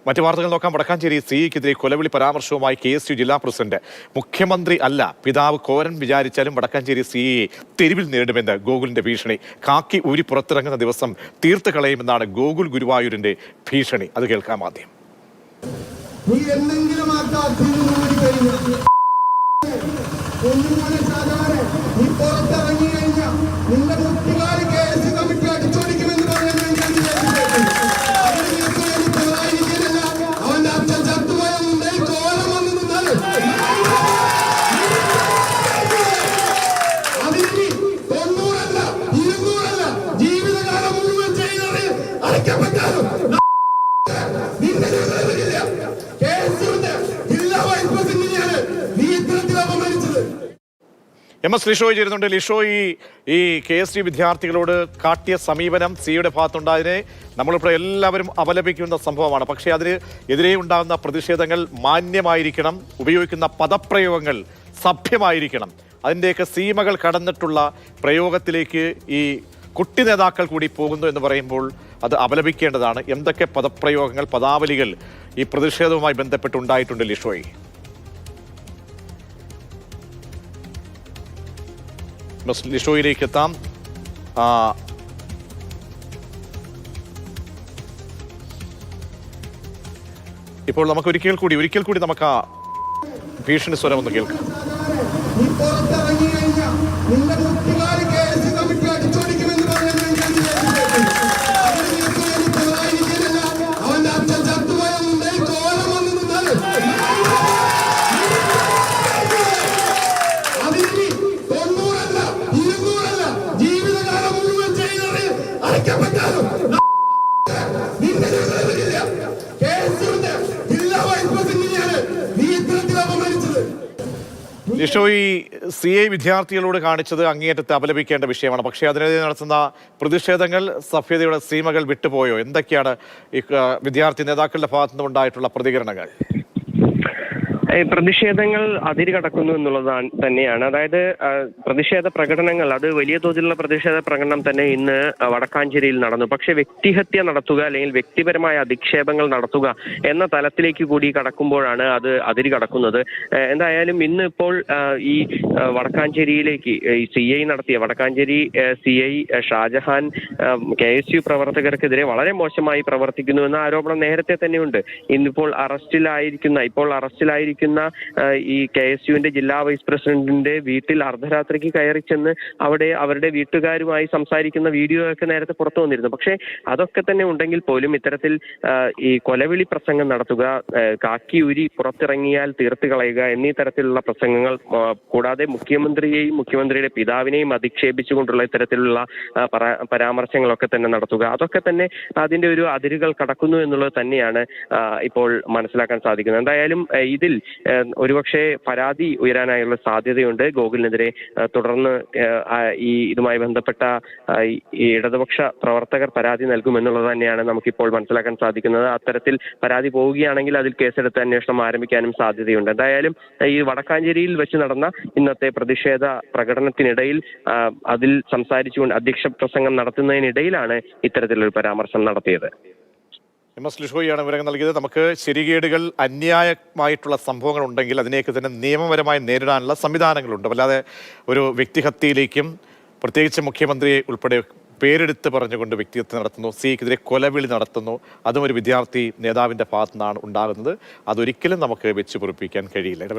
മറ്റു വാർത്തകൾ നോക്കാം. വടക്കാഞ്ചേരി സിഇക്കെതിരെ കൊലവിളി പരാമർശവുമായി KSU ജില്ലാ പ്രസിഡന്റ്. മുഖ്യമന്ത്രി അല്ല പിതാവ് കോരൻ വിചാരിച്ചാലും വടക്കാഞ്ചേരി സിഇയെ തെരുവിൽ നേരിടുമെന്ന് ഗോകുലിന്റെ ഭീഷണി. കാക്കി ഊരി പുറത്തിറങ്ങുന്ന ദിവസം തീർത്ത് കളയുമെന്നാണ് ഗോകുൽ ഗുരുവായൂരിന്റെ ഭീഷണി. അത് കേൾക്കാം ആദ്യം. MS ലിഷോയ് ചേരുന്നുണ്ട്. ലിഷോയ്, ഈ KSU വിദ്യാർത്ഥികളോട് കാട്ടിയ സമീപനം സിയുടെ ഭാഗത്തുണ്ടായതിനെ നമ്മളിപ്പോൾ എല്ലാവരും അപലപിക്കുന്ന സംഭവമാണ്. പക്ഷേ അതിന് എതിരെ ഉണ്ടാകുന്ന പ്രതിഷേധങ്ങൾ മാന്യമായിരിക്കണം, ഉപയോഗിക്കുന്ന പദപ്രയോഗങ്ങൾ സഭ്യമായിരിക്കണം. അതിൻ്റെയൊക്കെ സീമകൾ കടന്നിട്ടുള്ള പ്രയോഗത്തിലേക്ക് ഈ കുട്ടി നേതാക്കൾ കൂടി പോകുന്നു എന്ന് പറയുമ്പോൾ അത് അപലപിക്കേണ്ടതാണ്. എന്തൊക്കെ പദപ്രയോഗങ്ങൾ, പദാവലികൾ ഈ പ്രതിഷേധവുമായി ബന്ധപ്പെട്ടുണ്ടായിട്ടുണ്ട് ലിഷോയ്? ലിഷോയിലേക്ക് എത്താം. ഇപ്പോൾ നമുക്ക് ഒരിക്കൽ കൂടി നമുക്ക് ആ ഭീഷണി സ്വരം ഒന്ന് കേൾക്കാം. ലിഷോയ്, CA വിദ്യാർത്ഥികളോട് കാണിച്ചത് അങ്ങേയറ്റത്തെ അപലപിക്കേണ്ട വിഷയമാണ്. പക്ഷേ അതിനെതിരെ നടത്തുന്ന പ്രതിഷേധങ്ങൾ സഭ്യതയുടെ സീമകൾ വിട്ടുപോയോ? എന്തൊക്കെയാണ് ഈ വിദ്യാർത്ഥി നേതാക്കളുടെ ഭാഗത്തുനിന്ന് ഉണ്ടായിട്ടുള്ള പ്രതികരണങ്ങൾ? പ്രതിഷേധങ്ങൾ അതിര് കടക്കുന്നു എന്നുള്ളത് തന്നെയാണ്. അതായത് പ്രതിഷേധ പ്രകടനങ്ങൾ, അത് വലിയ തോതിലുള്ള പ്രതിഷേധ പ്രകടനം തന്നെ ഇന്ന് വടക്കാഞ്ചേരിയിൽ നടന്നു. പക്ഷെ വ്യക്തിഹത്യ നടത്തുക അല്ലെങ്കിൽ വ്യക്തിപരമായ അധിക്ഷേപങ്ങൾ നടത്തുക എന്ന തലത്തിലേക്ക് കൂടി കടക്കുമ്പോഴാണ് അത് അതിര് കടക്കുന്നത്. എന്തായാലും ഇന്ന് ഇപ്പോൾ ഈ വടക്കാഞ്ചേരിയിലേക്ക് ഈ CI നടത്തിയ വടക്കാഞ്ചേരി CI ഷാജഹാൻ KSU പ്രവർത്തകർക്കെതിരെ വളരെ മോശമായി പ്രവർത്തിക്കുന്നു എന്ന ആരോപണം നേരത്തെ തന്നെയുണ്ട്. ഇന്നിപ്പോൾ അറസ്റ്റിലായിരിക്കുന്ന ഈ KSUവിന്റെ ജില്ലാ വൈസ് പ്രസിഡന്റിന്റെ വീട്ടിൽ അർദ്ധരാത്രിക്ക് കയറി ചെന്ന് അവിടെ അവരുടെ വീട്ടുകാരുമായി സംസാരിക്കുന്ന വീഡിയോ ഒക്കെ നേരത്തെ പുറത്തു വന്നിരുന്നു. പക്ഷേ അതൊക്കെ തന്നെ ഉണ്ടെങ്കിൽ പോലും ഇത്തരത്തിൽ ഈ കൊലവിളി പ്രസംഗം നടത്തുക, കാക്കി ഊരി പുറത്തിറങ്ങിയാൽ തീർത്ത് കളയുക എന്നീ തരത്തിലുള്ള പ്രസംഗങ്ങൾ, കൂടാതെ മുഖ്യമന്ത്രിയെയും മുഖ്യമന്ത്രിയുടെ പിതാവിനെയും അധിക്ഷേപിച്ചുകൊണ്ടുള്ള ഇത്തരത്തിലുള്ള പരാമർശങ്ങളൊക്കെ തന്നെ നടത്തുക, അതൊക്കെ തന്നെ അതിന്റെ ഒരു അതിരുകൾ കടക്കുന്നു എന്നുള്ളത് തന്നെയാണ് ഇപ്പോൾ മനസ്സിലാക്കാൻ സാധിക്കുന്നത്. എന്തായാലും ഇതിൽ ഒരുപക്ഷെ പരാതി ഉയരാനായുള്ള സാധ്യതയുണ്ട്. ഗോകുലിനെതിരെ തുടർന്ന് ഈ ഇതുമായി ബന്ധപ്പെട്ട ഈ ഇടതുപക്ഷ പ്രവർത്തകർ പരാതി നൽകുമെന്നുള്ളത് തന്നെയാണ് നമുക്കിപ്പോൾ മനസ്സിലാക്കാൻ സാധിക്കുന്നത്. അത്തരത്തിൽ പരാതി പോവുകയാണെങ്കിൽ അതിൽ കേസെടുത്ത് അന്വേഷണം ആരംഭിക്കാനും സാധ്യതയുണ്ട്. എന്തായാലും ഈ വടക്കാഞ്ചേരിയിൽ വെച്ച് നടന്ന ഇന്നത്തെ പ്രതിഷേധ പ്രകടനത്തിനിടയിൽ അതിൽ സംസാരിച്ചുകൊണ്ട് അധ്യക്ഷ പ്രസംഗം നടത്തുന്നതിനിടയിലാണ് ഇത്തരത്തിലൊരു പരാമർശം നടത്തിയത്. MS ലിഷോയാണ് വിവരങ്ങൾ നൽകിയത്. നമുക്ക് ശരികേടുകൾ, അന്യായമായിട്ടുള്ള സംഭവങ്ങൾ ഉണ്ടെങ്കിൽ അതിനെയൊക്കെ തന്നെ നിയമപരമായി നേരിടാനുള്ള സംവിധാനങ്ങളുണ്ട്. അല്ലാതെ ഒരു വ്യക്തിഹത്യയിലേക്കും പ്രത്യേകിച്ച് മുഖ്യമന്ത്രിയെ ഉൾപ്പെടെ പേരെടുത്ത് പറഞ്ഞുകൊണ്ട് വ്യക്തിഹത്യ നടത്തുന്നു, സിക്കെതിരെ കൊലവിളി നടത്തുന്നു, അതും ഒരു വിദ്യാർത്ഥി നേതാവിൻ്റെ ഭാഗത്തു നിന്നാണ് ഉണ്ടാകുന്നത്. അതൊരിക്കലും നമുക്ക് വെച്ച് പൊറിപ്പിക്കാൻ കഴിയില്ല.